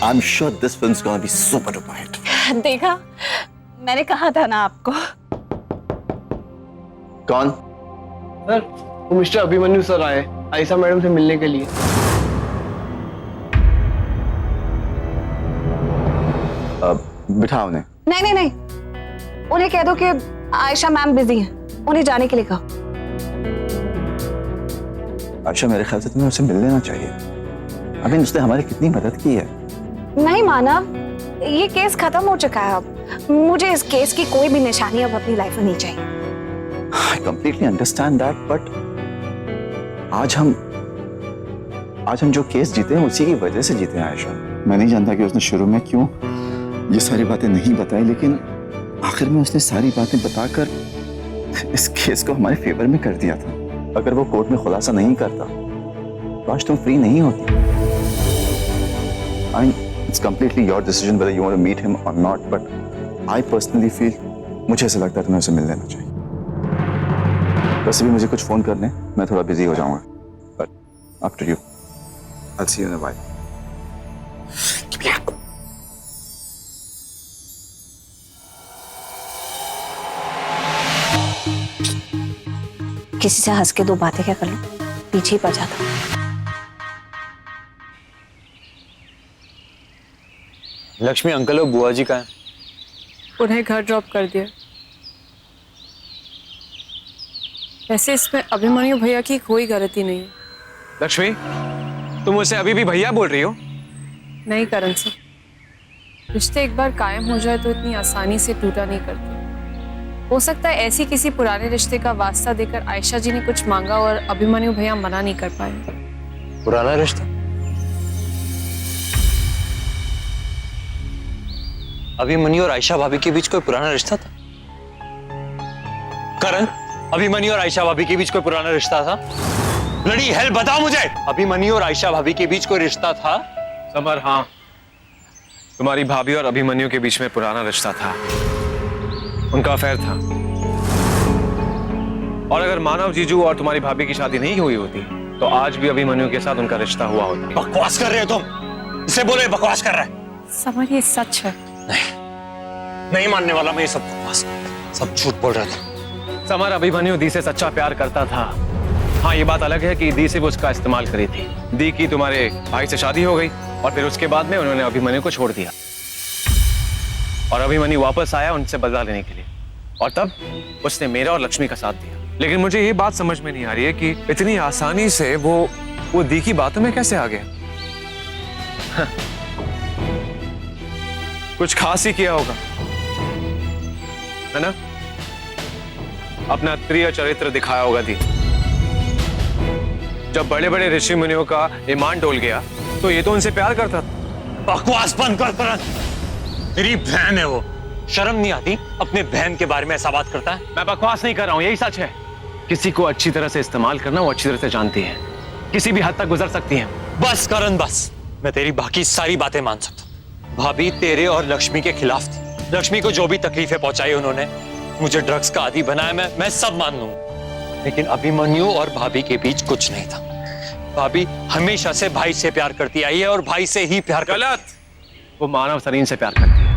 I'm sure this film's gonna be super duper hit. देखा, मैंने कहा था ना आपको। कौन? सर, वो मिस्टर अभिमन्यु सर आए आयशा मैडम से मिलने के लिए। बिठाओ उन्हें। नहीं, उन्हें कह दो कि आयशा मैम बिजी हैं, उन्हें जाने के लिए कहो। आयशा, मेरे ख्याल से तुम्हें उससे मिल लेना चाहिए। अभी उसने हमारी कितनी मदद की है। नहीं मानव, ये केस खत्म हो चुका है अब। मुझे इस केस की कोई भी निशानी अब अपनी लाइफ में नहीं चाहिए। I completely understand that, but आज हम जो केस जीते हैं उसी की वजह से जीते हैं आयशा। मैं नहीं जानता कि उसने शुरू में क्यों ये सारी बातें नहीं बताई, लेकिन आखिर में उसने सारी बातें बताकर इस केस को हमारे फेवर में कर दिया था। अगर वो कोर्ट में खुलासा नहीं करता तो आज तुम फ्री नहीं होती। It's completely your decision whether you want to meet him or not, but I personally feel मुझे ऐसा लगता है तुम्हें उसे मिल लेना चाहिए। वैसे भी मुझे कुछ फोन करने, मैं थोड़ा बिजी हो जाऊंगा, but up to you. I'll see you in a while. किसी से हंस के दो बातें क्या कर लो, पीछे ही पड़ जाता। लक्ष्मी, अंकल और बुआ जी कहाँ हैं? उन्हें घर ड्रॉप कर दिया। वैसे इसमें अभिमन्यु भैया की कोई गलती नहीं है। लक्ष्मी, तुम मुझसे अभी भी भैया बोल रही हो? नहीं करण सर, रिश्ते एक बार कायम हो जाए तो इतनी आसानी से टूटा नहीं करते। हो सकता है ऐसी किसी पुराने रिश्ते का वास्ता देकर आयशा जी ने कुछ मांगा और अभिमन्यु भैया मना नहीं कर पाए। पुराना रिश्ता? अभिमन्यु और आयशा भाभी के बीच कोई पुराना रिश्ता था? करण, अभिमन्यु और आयशा भाभी के बीच कोई पुराना रिश्ता था? लड़ी हेल, बताओ मुझे। अभिमन्यु और आयशा भाभी के बीच कोई रिश्ता था? समर, हाँ, तुम्हारी भाभी और अभिमन्यु के बीच में पुराना रिश्ता था। उनका अफेयर था। और अगर मानव जीजू और तुम्हारी भाभी की शादी नहीं हुई होती तो आज भी अभिमन्यु के साथ उनका रिश्ता हुआ होता। बकवास कर रहे हो तुम। इसे बोले बकवास कर रहा है। समर, ये सच है। नहीं मानने वाला मैं ये सब बकवास, सब झूठ बोल रहा था। समर, अभिमन्यु दी से सच्चा प्यार करता था। हाँ, ये बात अलग है कि दी से वो उसका इस्तेमाल करी थी। दी की तुम्हारे भाई से शादी हो गई और फिर उसके बाद में उन्होंने अभिमन्यु को छोड़ दिया और अभिमन्यु वापस आया उनसे बदला लेने के लिए, और तब उसने मेरा और लक्ष्मी का साथ दिया। लेकिन मुझे ये बात समझ में नहीं आ रही है कि इतनी आसानी से वो दी की बातों में कैसे आ गया। हाँ। कुछ खास ही किया होगा, है ना? अपना प्रिय चरित्र दिखाया होगा दी। जब बड़े बड़े ऋषि मुनियों का ईमान डोल गया तो ये तो उनसे प्यार करता था। बकवास बंद कर करण। तेरी बहन है वो, शर्म नहीं आती? अपने बहन के बारे में ऐसा बात करता है। मैं बकवास नहीं कर रहा हूं, यही सच है। किसी को अच्छी तरह से इस्तेमाल करना वो अच्छी तरह से जानती है, किसी भी हद तक गुजर सकती है। बस करण बस, मैं तेरी बाकी सारी बातें मान सकता हूं। भाभी तेरे और लक्ष्मी के खिलाफ थी। लक्ष्मी को जो भी तकलीफें पहुंचाई उन्होंने, मुझे ड्रग्स का आदी बनाया, मैं सब मान लूंगा। लेकिन अभिमन्यु और भाभी के बीच कुछ नहीं था। भाभी हमेशा से भाई से प्यार करती आई है और भाई से ही प्यार करती है। गलत। वो मानव सरीन से प्यार करती है,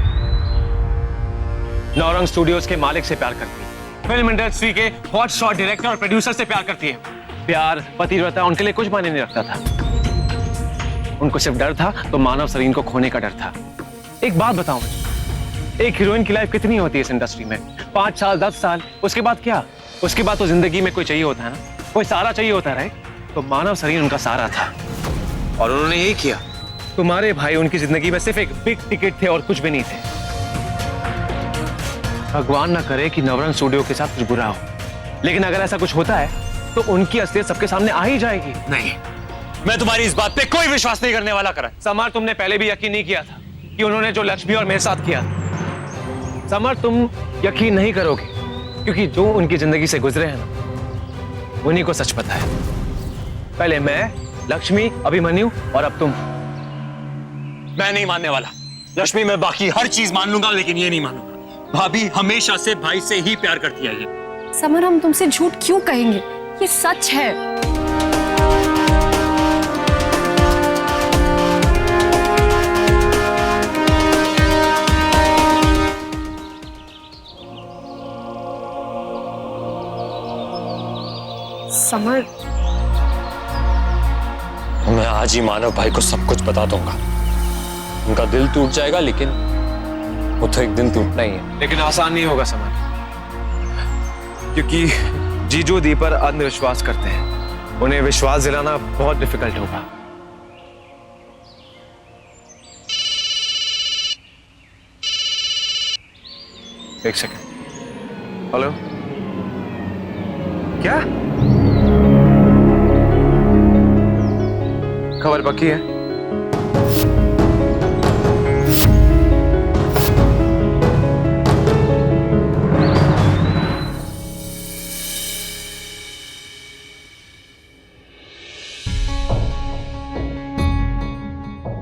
नौरंग स्टूडियोज के मालिक से प्यार करती है, फिल्म इंडस्ट्री के हॉट शॉट डायरेक्टर और प्रोड्यूसर से प्यार करती है। प्यार, पतिव्रता उनके लिए कुछ मायने नहीं रखता था। उनको सिर्फ डर था तो मानव सरीन को खोने का डर था। एक बात बताओ मुझे, एक हीरोइन की लाइफ कितनी होती है इस इंडस्ट्री में? 5 साल, 10 साल, उसके बाद क्या? उसके बाद तो जिंदगी में कोई चाहिए होता है ना, कोई सहारा चाहिए होता है। तो मानव सरीन उनका सहारा था और उन्होंने यही किया। तुम्हारे भाई उनकी जिंदगी में सिर्फ एक बिग टिकट थे और कुछ भी नहीं थे। भगवान ना करे कि नवरंग स्टूडियो के साथ कुछ बुरा हो, लेकिन अगर ऐसा कुछ होता है तो उनकी असलियत सबके सामने आ ही जाएगी। नहीं, मैं तुम्हारी इस बात पे कोई विश्वास नहीं करने वाला करण। समर, तुमने पहले भी यकीन नहीं किया था कि उन्होंने जो लक्ष्मी और मेरे साथ किया। समर, तुम यकीन नहीं करोगे क्योंकि जो उनकी जिंदगी से गुजरे हैं ना, उन्हीं को सच पता है। पहले मैं, लक्ष्मी, अभिमन्यु और अब तुम। मैं नहीं मानने वाला। लक्ष्मी, मैं बाकी हर चीज मान लूंगा लेकिन ये नहीं मानूंगा। भाभी हमेशा से भाई से ही प्यार करती आई है। समर, हम तुमसे झूठ क्यों कहेंगे? ये सच है। समर, मैं आज ही मानव भाई को सब कुछ बता दूंगा। उनका दिल टूट जाएगा, लेकिन वो तो एक दिन टूटना ही है। लेकिन आसान नहीं होगा समर, क्योंकि जीजू दी पर अंधविश्वास करते हैं। उन्हें विश्वास दिलाना बहुत डिफिकल्ट होगा। एक सेकंड। हेलो, क्या खबर पक्की है?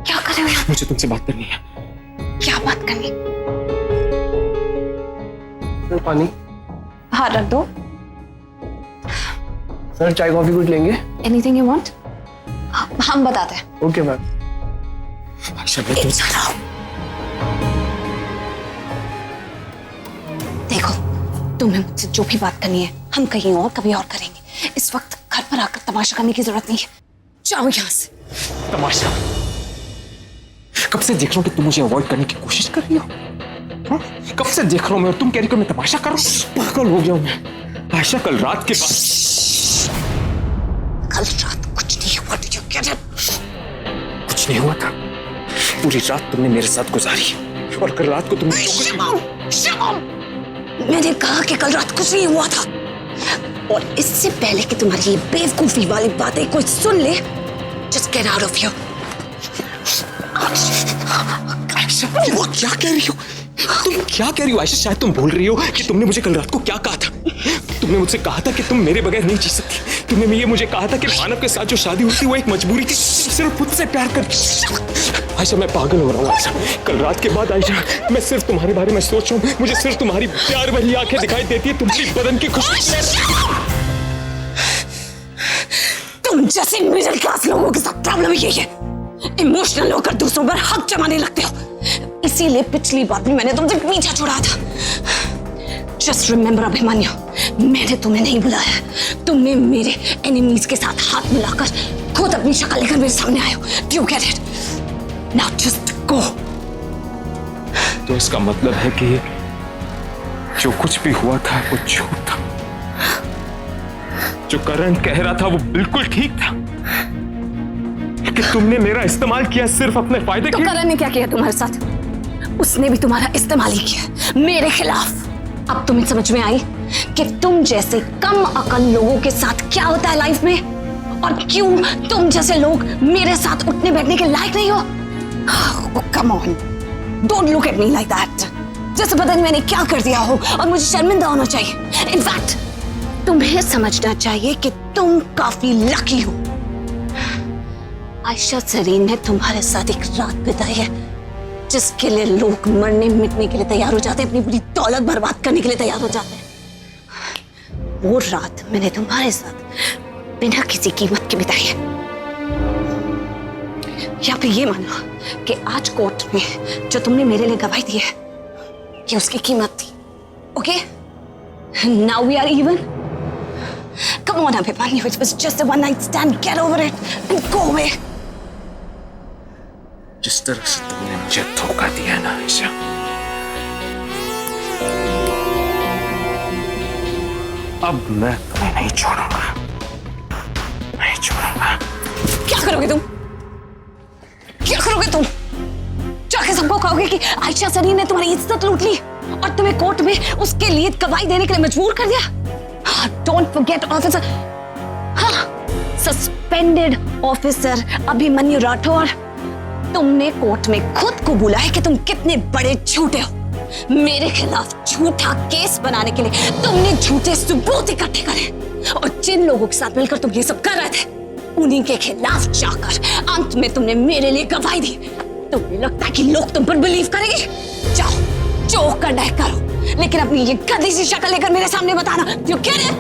क्या कर रहे हो यहाँ? मुझे तुमसे बात करनी है। क्या बात करनी? सर पानी। हाँ रख दो। सर चाय कॉफी कुछ लेंगे? Anything you want? हम बताते हैं। Okay ma'am. देखो, तुम्हें मुझसे जो भी बात करनी है हम कहीं और कभी और करेंगे। इस वक्त घर पर आकर तमाशा करने की जरूरत नहीं है। जाओ यहाँ से। तमाशा? कब से देख रहा हूँ कि तुम मुझे अवॉइड करने की कोशिश कर रही हो। हाँ? कब से देख रहा हूँ मैं, और तुम कह रही हो मैं तमाशा कर रहा हूँ। पागल हो गया हूँ मैं। आयशा, कल रात के बाद कल रात कुछ नहीं हुआ। Did you get it? कुछ नहीं हुआ था। पूरी रात तुमने मेरे साथ गुजारी, और कल रात को तुमने शर्म! मैंने कहा कि कल रात कुछ नहीं हुआ था, और इससे पहले कि तुम्हारी ये बेवकूफी वाली बातें कोई सुन ले, just get out of here. Ayesha, वो क्या कह रही हो? तुम क्या कह रही हो आयशा? शायद तुम भूल रही हो कि तुमने मुझे कल रात को क्या कहा था। तुमने मुझसे कहा था कि तुम मेरे बगैर नहीं जी सकती। तुमने ये मुझे कहा था कि मानव के साथ जो शादी हुई थी वो एक मजबूरी थी, सिर्फ खुद से प्यार कर। आयशा, मैं पागल हो रहा हूँ आयशा। कल रात के बाद आयशा, मैं सिर्फ तुम्हारे बारे में सोच रहा हूँ। मुझे सिर्फ तुम्हारी प्यार भरी आंखें दिखाई देती है, तुम्हारी बदन की खुशबू। तुम जैसे मिडिल क्लास लोगों के साथ प्रॉब्लम यही है, इमोशनल होकर दूसरों पर हक जमाने लगते हो। इसीलिए पिछली बार भी मैंने तुमसे पीछा छुड़ा था। जस्ट रिमेंबर अभिमन्यु, मैंने तुम्हें नहीं बुलाया। तुमने मेरे एनिमीज के साथ हाथ मिलाकर खुद अपनी शक्ल लेकर मेरे सामने आए हो। Do you get it? Now just go. तो इसका मतलब है कि जो कुछ भी हुआ था वो झूठ था। जो करण कह रहा था वो बिल्कुल ठीक था, कि तुमने मेरा इस्तेमाल किया सिर्फ अपने फायदे के। तो करण ने क्या किया तुम्हारे साथ? उसने भी तुम्हारा इस्तेमाल ही किया मेरे खिलाफ। अब तुम्हें समझ में आई कि तुम जैसे कम अकल लोगों के साथ क्या होता है लाइफ में, और क्यों तुम जैसे लोग मेरे साथ उठने बैठने के लायक नहीं हो। Come on, don't look at me like that. जैसे पता नहीं मैंने क्या कर दिया हो और मुझे शर्मिंदा होना चाहिए। इनफैक्ट तुम्हें समझना चाहिए कि तुम काफी लकी हो। आयशा सरीन ने तुम्हारे साथ एक रात बिताई है जिसके लिए लोग मरने मिटने के लिए तैयार हो जाते हैं, अपनी पूरी दौलत बर्बाद करने के लिए तैयार हो जाते हैं। वो रात मैंने तुम्हारे साथ बिना किसी कीमत के बिताई है। या फिर ये मान लो कि आज कोर्ट में जो तुमने मेरे लिए गवाही दी है ये उसकी कीमत थी। Okay, now we are even. Come on, Abhimanyu, it was just a one night stand. Get over it and go away. जिस तरह से तुमने मुझे धोखा दिया ना आयशा, अब मैं तुम्हें नहीं छोड़ूंगा, नहीं छोड़ूंगा। क्या करोगे तुम? क्या करोगे तुम? जाके सबको कहोगे कि आयशा सरीन ने तुम्हारी इज्जत लूट ली और तुम्हें कोर्ट में उसके लिए गवाही देने के लिए मजबूर कर दिया। Don't forget officer, हाँ, सस्पेंडेड ऑफिसर अभिमन्यु राठौर। तुमने कोर्ट में खुद को बोला है कि तुम कितने बड़े झूठे हो। मेरे खिलाफ झूठा केस बनाने के लिए तुमने झूठे सबूत इकट्ठे करे, और जिन लोगों के साथ मिलकर तुम ये सब कर रहे थे उन्हीं के खिलाफ जाकर अंत में तुमने मेरे लिए गवाही दी। तुम्हें लगता है कि लोग तुम पर बिलीव करेंगे? जाओ, जो करना है करो, लेकिन अपनी ये गंदी सी शक्ल लेकर मेरे सामने बताना। You get it?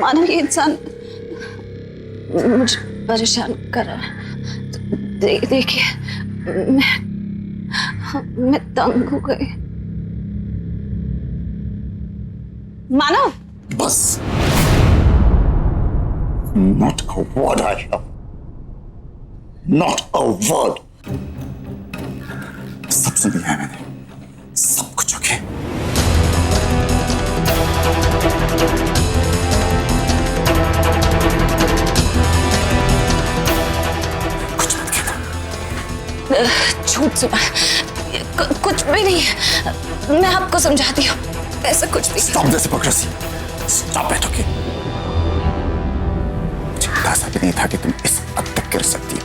मानो ये इंसान मुझे परेशान कर रहा है। देखिए मैं तंग हो गई। मानव, बस। Not a word, Aisha. Not a word. सब सुन लिया है मैंने, सब कुछ। ओके? कुछ मत कहना। झूठ सुना, कुछ भी नहीं है। मैं आपको समझाती हूँ, ऐसा कुछ भी। Stop this hypocrisy. Stop it, okay? मुझे अंदाजा भी नहीं था कि तुम इस हद तक गिर सकती हो।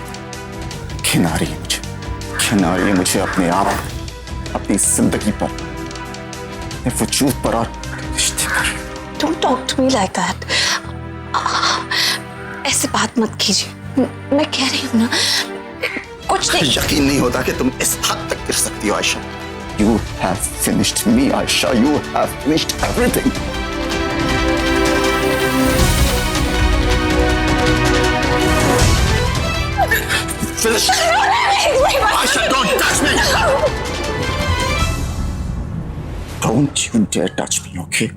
खिना रही है मुझे अपने आप, अपनी जिंदगी पर, अपने वजूद पर और रिश्ते पर। Don't talk to me like that. ऐसे बात मत कीजिए। मैं कह रही हूँ ना, कुछ नहीं। यकीन नहीं होता कि तुम इस हद तक गिर सकती हो, Ayesha. You have finished me, Aisha. You have finished everything. Finish. Aisha, don't touch me. Don't you dare touch me, okay?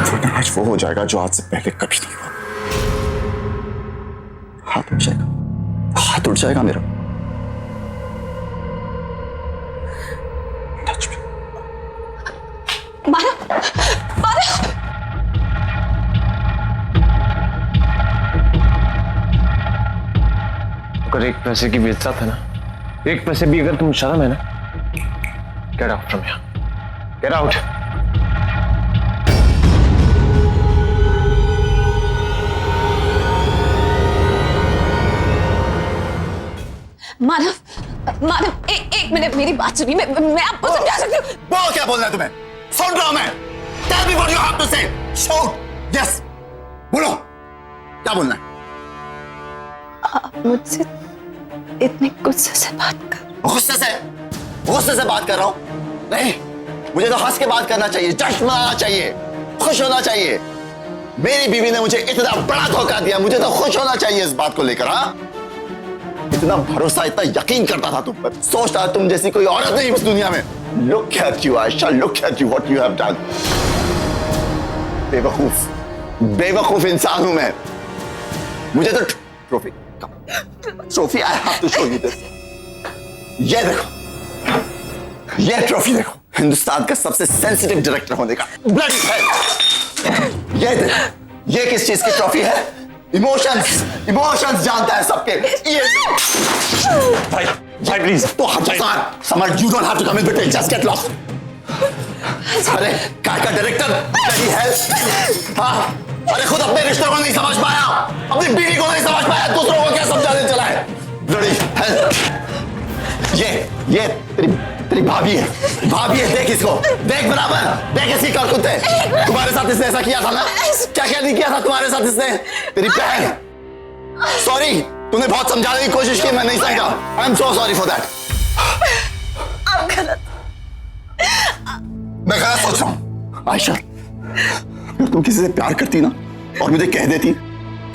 वरना आज वो हो जाएगा जो आज से पहले कभी नहीं हुआ। हाथ उठ जाएगा मेरा। Touch me. मानव, मानव। अगर एक पैसे की भी इज्जत है ना, एक पैसे भी अगर तुम शर्म है ना, get out from here, get out. Manav, एक मिनट मेरी बात सुनिए। मैं आपको समझा सकती हूँ। बोलो, क्या बोलना है तुम्हें? सुन रहा हूं मैं। Tell me what you have to say. Shout. Yes. बोलो, क्या बोलना है? आप मुझसे इतने गुस्से से बात कर। गुस्से से बात कर रहा हूं? नहीं, मुझे तो हंस के बात करना चाहिए, जश्न मनाना चाहिए, खुश होना चाहिए। मेरी बीवी ने मुझे इतना बड़ा धोखा दिया, मुझे तो खुश होना चाहिए इस बात को लेकर। हाँ, इतना भरोसा, इतना यकीन करता था तुम पर, सोचता था तुम जैसी कोई औरत नहीं इस दुनिया में। Look at you, Aisha, look at you, what you have done. बेवकूफ इंसान हूं मैं। मुझे तो trophy, I have to show you this. ये देखो, ये ट्रॉफी देखो, हिंदुस्तान का सबसे सेंसिटिव डायरेक्टर होने का ब्लडी है। ये देखो, ये किस चीज की ट्रॉफी है? इमोशंस जानता है सबके। ये भाई प्लीज। तो summer, you don't have to come in between, just get lost. अरे काय का डायरेक्टर ब्लडी है। हाँ, अरे खुद अपने रिश्ते को नहीं समझ पाया, अपनी बीवी को नहीं समझ पाया, दूसरों को क्या समझाने चला है? ब्लडी है। ये तेरी भाभी है, देख इसको, देख बराबर, देख इसकी करतूत है। तुम्हारे साथ इसने ऐसा किया था ना? क्या नहीं किया था तुम्हारे साथ इसने? तेरी बहन। सॉरी, तूने बहुत समझाने की कोशिश की, मैं नहीं समझा। I am so sorry for that. आप गलत। मैं गलत सोच रहा हूं आयशा। अगर तुम किसी से प्यार करती ना और मुझे कह देती,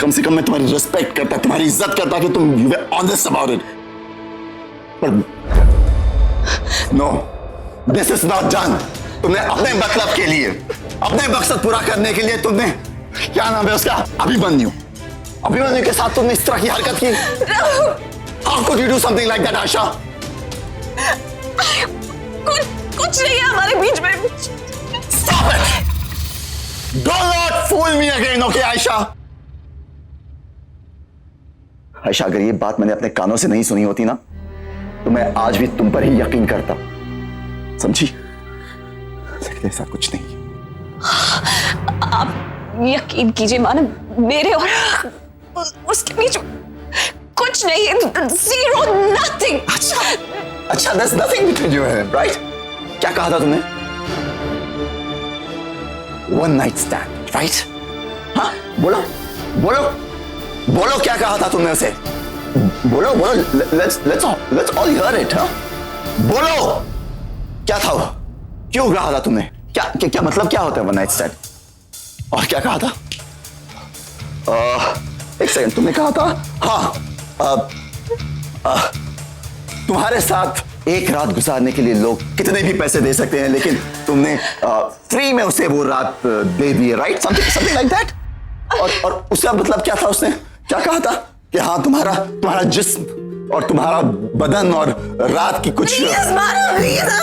कम से कम मैं तुम्हारी रिस्पेक्ट करता, तुम्हारी इज्जत करता कि तुम you were honest about it. पर no, this is not done. तुमने अपने मतलब के लिए, अपने मकसद पूरा करने के लिए तुमने, क्या नाम है उसका, अभिमन्यु के साथ तुमने इस तरह की हरकत की। How could you do something like that Ayesha? कुछ नहीं है हमारे बीच में। Stop it! Do not fool me again, okay, Ayesha? Ayesha, अगर ये बात मैंने अपने कानों से नहीं सुनी होती ना, तो मैं आज भी तुम पर ही यकीन करता, समझी? लेकिन ऐसा कुछ नहीं। आप यकीन कीजिए मानव, मेरे और उसके बीच कुछ नहीं है। Zero, nothing. अच्छा, there's nothing between you and him, right? क्या कहा था तुमने? One night stand, right? हाँ, बोलो क्या कहा था तुमने उसे? बोलो, let's all hear it, हाँ? बोलो, क्या था वो? क्यों कहा था तुमने? क्या मतलब क्या होता है one night stand? और क्या कहा था? एक सेकंड, तुमने कहा था हाँ, तुम्हारे साथ एक रात गुजारने के लिए लोग कितने भी पैसे दे सकते हैं, लेकिन तुमने फ्री में उसे वो रात दे दी, राइट? Something like that. और उसका मतलब क्या था? उसने क्या कहा था कि हाँ तुम्हारा जिस्म और तुम्हारा बदन और रात की कुछ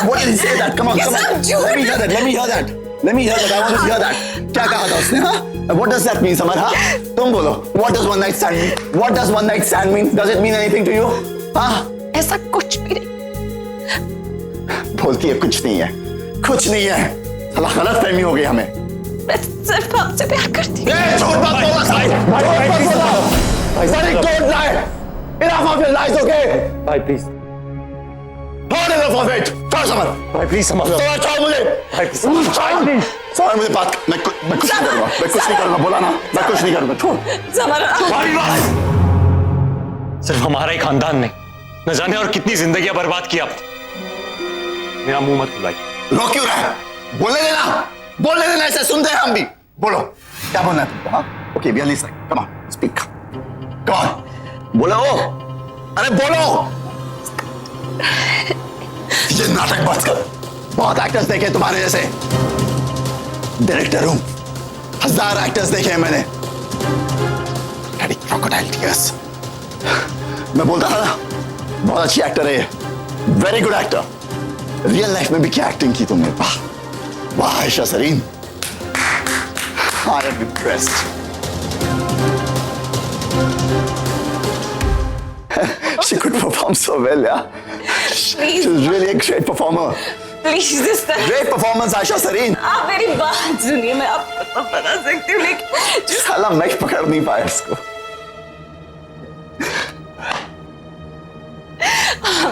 What did he say that? Come on. Let me hear that. I want to hear that. क्या कहा था उसने? हाँ? What does that mean, summer? हाँ? तुम बोलो. What does one night stand mean? What does one night stand mean? Does it mean anything to you? हाँ? ऐसा कुछ भी नहीं। बोलती है कुछ नहीं है, कुछ नहीं है। साला गलत फहमी हो गई हमें। मैं सिर्फ आपसे प्यार करती हूँ। झूठ मत बोला साहिब, झूठ मत बोला। Sahib don't lie. Enough of your lies, okay? भाई please, Heard enough of it. छोड़ समर। भाई प्लीज समझ लो। समर छोड़ मुझे। भाई प्लीज, समर मुझे बात, मैं कुछ नहीं करूँगा, मैं कुछ नहीं करूँगा, बोला ना, मैं कुछ नहीं करूँगा, छोड़। समर, सिर्फ हमारा ही खानदान नहीं, न जाने और कितनी जिंदगियां बर्बाद की आपने। मेरा मुंह मत खुलाइए। रो क्यों रहा है? बोलने देना, ऐसे सुनते हैं हम भी। बोलो, क्या बोलना है तुमको? हाँ? Okay, we are listening. Come on, speak. Come on. बोलो, अरे बोलो। ये नाटक बंद कर। बहुत एक्टर्स देखे तुम्हारे जैसे। डायरेक्टर हूं, 1000 एक्टर्स देखे हैं मैंने। Crocodile tears. मैं बोलता था ना, बहुत अच्छी एक्टर है ये, very good actor. Real life में भी क्या एक्टिंग की तुमने? वाह वाह Ayesha Sareen, I am impressed. She could perform so well, yeah. Please. She was really a great performer. Please इस तरह Great performance, आयशा सरीन। आप मेरी बात सुनिए, मैं आपको सब बता सकती हूँ, लेकिन साला मैं पकड़ नहीं पाया इसको।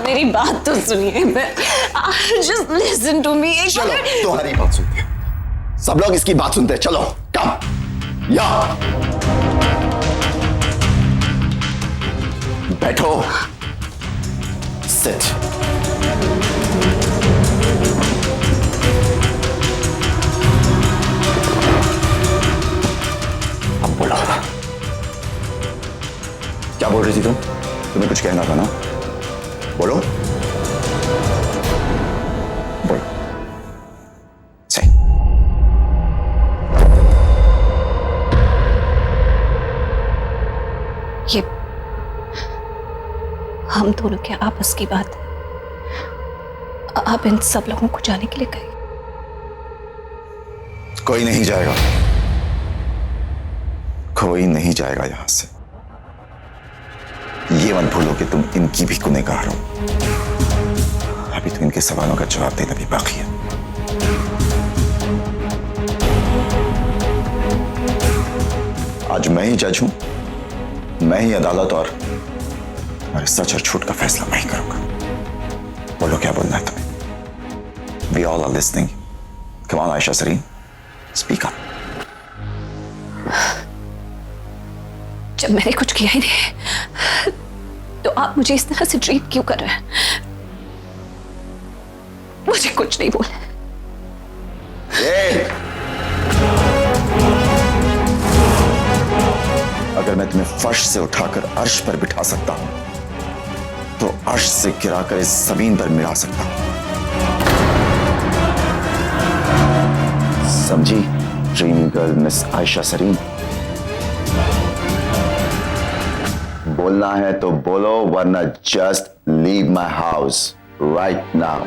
मेरी बात तो सुनिए। Just listen to me. चलो तुम्हारी बात सुनते हैं, सब लोग इसकी बात सुनते हैं। चलो कम या बैठो, सिट। अब बोला, क्या बोल रही थी तुम? तुम्हें कुछ कहना था ना? बोलो बोलो, सही। ये हम दोनों के आपस की बात है। आप इन सब लोगों को जाने के लिए कहे। कोई नहीं जाएगा, कोई नहीं जाएगा यहां से। ये मत भूलो कि तुम इनकी भी गुनहगार हो। अभी तो इनके सवालों का जवाब देना भी बाकी है। आज मैं ही जज हूं, मैं ही अदालत और सच और झूठ का फैसला मैं ही करूंगा। बोलो क्या बोलना है तुम्हें? We all are listening. Come on, Aisha Sareen, speak up. जब मैंने कुछ किया ही नहीं, तो आप मुझे इस तरह से ट्रीट क्यों कर रहे हैं? मुझे कुछ नहीं बोला। अगर मैं तुम्हें फर्श से उठाकर अर्श पर बिठा सकता हूं, तो अर्श से गिराकर इस जमीन पर मिला सकता हूं। समझी dream girl miss Ayesha Sareen? बोलना है तो बोलो, वरना just leave my house right now.